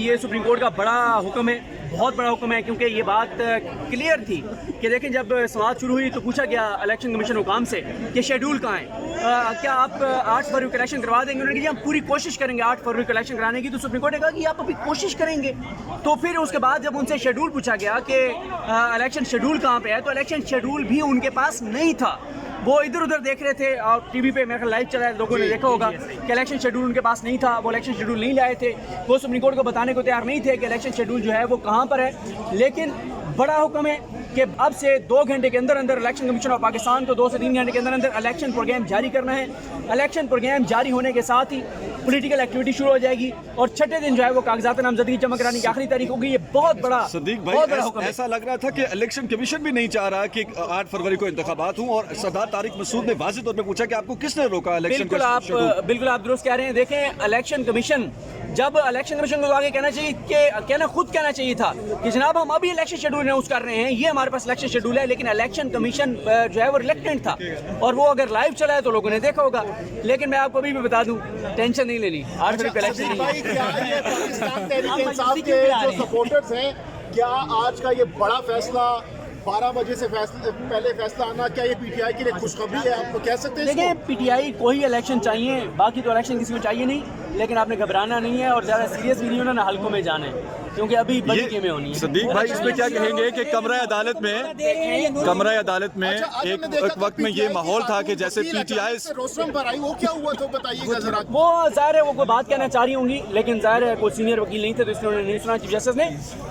ये supreme court का बड़ा हुक्म है, बहुत बड़ा हुक्म है, क्योंकि ये बात क्लियर थी कि देखें जब समाअत शुरू हुई तो पूछा गया इलेक्शन कमीशन हुकाम से कि शेड्यूल कहाँ है, क्या आप 8 फरवरी को इलेक्शन करवा देंगे। उन्होंने कहा हम पूरी कोशिश करेंगे 8 फरवरी को इलेक्शन कराने की। तो सुप्रीम कोर्ट ने कहा कि आप अभी कोशिश करेंगे। तो फिर उसके बाद जब उनसे शेड्यूल पूछा गया कि इलेक्शन शेड्यूल कहाँ पे है, तो इलेक्शन शेड्यूल भी उनके पास नहीं था। वो इधर उधर देख रहे थे और टीवी पे मेरा लाइव चला है, लोगों ने देखा होगा कि इलेक्शन शेड्यूल उनके पास नहीं था, वो इलेक्शन शेड्यूल नहीं लाए थे। वो सुप्रीम कोर्ट को बताने को तैयार नहीं थे कि इलेक्शन शेड्यूल जो है वो कहाँ पर है। लेकिन बड़ा हुक्म है कि अब से 2 घंटे के अंदर अंदर इलेक्शन कमीशन ऑफ पाकिस्तान को 2 से 3 घंटे के अंदर अंदर इलेक्शन प्रोग्राम जारी करना है। इलेक्शन प्रोग्राम जारी होने के साथ ही पॉलिटिकल एक्टिविटी शुरू हो जाएगी और छठे दिन जो है वो कागजात नामजदगी जमा कराने की आखिरी तारीख होगी। ये बहुत बड़ा सदीक बहुत बड़ा भाई, हुक्म है। ऐसा लग रहा था कि इलेक्शन कमीशन भी नहीं चाह रहा कि 8 फरवरी को इंतखाबात हों, और सरदार तारिक मसूद ने वाज़ेह तौर पे पूछा कि आपको किसने रोका इलेक्शन बिल्कुल आप दुरुस्त कह रहे हैं। देखें इलेक्शन कमीशन, जब इलेक्शन कमीशन को आगे कहना चाहिए कि खुद कहना चाहिए था कि जनाब हम अभी इलेक्शन शेड्यूल अनाउंस कर रहे हैं, ये हमारे पास इलेक्शन शेड्यूल है। लेकिन इलेक्शन कमीशन जो है वो रिलेक्टेंट था और वो अगर लाइव चला है तो लोगों ने देखा होगा। लेकिन मैं आपको अभी भी बता दूं, टेंशन नहीं लेनी, 8 फरवरी को इलेक्शन नहीं भाई, क्या ये पाकिस्तान तहरीक इंसाफ के जो सपोर्टर्स हैं, क्या आज का ये बड़ा फैसला 12 बजे से पहले फैसला आना, क्या ये पीटीआई के लिए खुशखबरी है? आपको कह सकते हैं? देखिए पीटीआई को ही इलेक्शन चाहिए, बाकी तो इलेक्शन किसी को चाहिए नहीं। लेकिन आपने घबराना नहीं है और ज़्यादा सीरियस भी नहीं होना, ना हल्कों में जाना है, क्योंकि अभी बड़ी गेमें होनी है। सदीक भाई, इसमें क्या कहेंगे कि कमरा अदालत में एक वक्त में ये माहौल था कि जैसे पीटीआई रोस्टरम पर आई, वो क्या हुआ तो बताइएगा जरा। वो ज़ाहिर है वो कोई बात कहना चाह रही होंगी, लेकिन ज़ाहिर है कोई सीनियर वकील नहीं थे तो इसलिए उन्होंने नहीं सुना चीफ जस्टिस ने।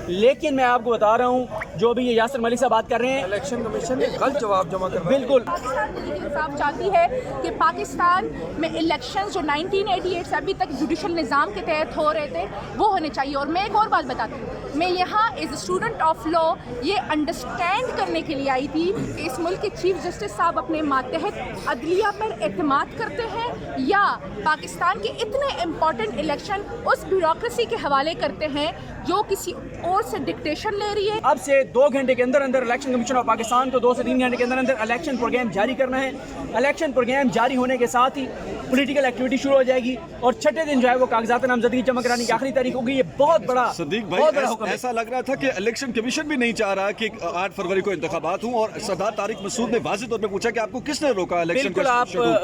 लेकिन मैं आपको बता रहा हूँ जो भी ये यासिर मलिक साहब बात कर रहे हैं, इलेक्शन कमीशन ने गलत जवाब जमा कर बिल्कुल इंसाफ चाहती है कि पाकिस्तान में इलेक्शंस जो 1988 से अभी तक जुडिशल निज़ाम के तहत हो रहे थे वो होने चाहिए। और मैं एक और बात बताती हूँ, मैं यहाँ as a student of law ये अंडरस्टैंड करने के लिए आई थी कि इस मुल्क के चीफ जस्टिस साहब अपने मातहत अदलिया पर एतमाद करते हैं या पाकिस्तान के इतने इम्पॉर्टेंट इलेक्शन उस ब्यूरोक्रेसी के हवाले करते हैं जो किसी और से डिक्टेशन ले रही है। अब से 2 घंटे के अंदर अंदर इलेक्शन कमीशन ऑफ पाकिस्तान को 2 से 3 घंटे के अंदर अंदर इलेक्शन प्रोग्राम जारी करना है। इलेक्शन प्रोग्राम जारी होने के साथ ही पॉलिटिकल एक्टिविटी शुरू हो जाएगी और छठे दिन जो है वो कागजात नामजदगी जमा कराने की आखिरी तारीख होगी। ये बहुत बड़ा सदीक बहुत बड़ा भाई, हुक्म है। ऐसा लग रहा था कि इलेक्शन कमीशन भी नहीं चाह रहा कि 8 फरवरी को इंतखाबात हों, और सरदार तारिक मसूद ने वाज़ेह तौर पे पूछा कि आपको किसने रोका इलेक्शन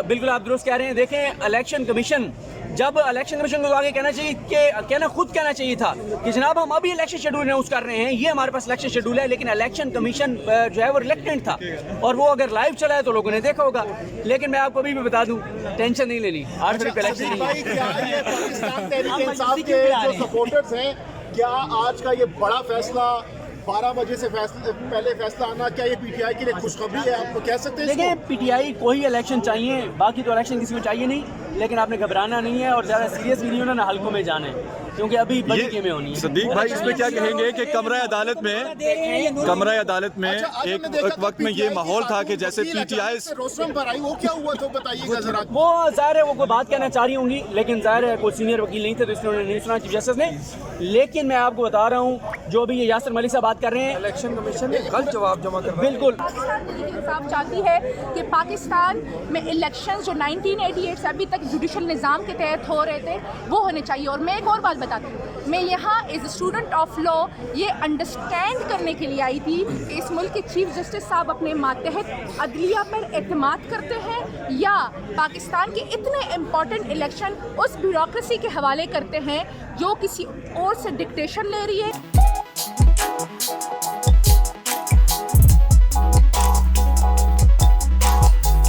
बिल्कुल आप दुरुस्त कह रहे हैं। देखें इलेक्शन कमीशन, जब इलेक्शन कमीशन को आगे कहना चाहिए कि खुद कहना चाहिए था कि जनाब हम अभी इलेक्शन शेड्यूल अनाउंस कर रहे हैं, ये हमारे पास इलेक्शन शेड्यूल है। लेकिन इलेक्शन कमीशन जो है वो रिलेक्टेंट था और वो अगर लाइव चला है तो लोगों ने देखा होगा। लेकिन मैं आपको अभी भी बता दूं, टेंशन नहीं लेनी, 8 फरवरी को इलेक्शन नहीं भाई, क्या ये पाकिस्तान तहरीक इंसाफ के जो सपोर्टर्स हैं, क्या आज का ये बड़ा फैसला 12 बजे से पहले फैसला आना, क्या ये पीटीआई के लिए खुशखबरी है? आपको कह सकते हैं? देखिए पीटीआई को ही इलेक्शन चाहिए, बाकी तो इलेक्शन किसी को चाहिए नहीं। लेकिन आपने घबराना नहीं है और ज़्यादा सीरियस भी नहीं होना, ना हल्कों में जाना है, क्योंकि अभी बड़ी गेमें होनी है। सदीक भाई, इसमें क्या कहेंगे कि कमरा अदालत में एक वक्त में ये माहौल था कि जैसे पीटीआई रोस्टरम पर आई, वो क्या हुआ तो बताइएगा जरा। वो ज़ाहिर है वो कोई बात कहना चाह रही होंगी, लेकिन ज़ाहिर है कोई सीनियर वकील नहीं थे तो इसलिए उन्होंने नहीं सुना चीफ जस्टिस ने। लेकिन मैं आपको बता रहा हूँ जो भी ये यासिर मलिक साहब बात कर रहे हैं, इलेक्शन कमीशन ने गलत जवाब जमा कर बिल्कुल इंसाफ चाहती है कि पाकिस्तान में इलेक्शंस जो 1988 से अभी तक जुडिशल निज़ाम के तहत हो रहे थे वो होने चाहिए। और मैं एक और बात बताती हूँ, मैं यहाँ as a student of law ये अंडरस्टैंड करने के लिए आई थी कि इस मुल्क के चीफ जस्टिस साहब अपने मातहत अदलिया पर एतमाद करते हैं या पाकिस्तान के इतने इम्पॉर्टेंट इलेक्शन उस ब्यूरोक्रेसी के हवाले करते हैं जो किसी और से डिक्टेशन ले रही है।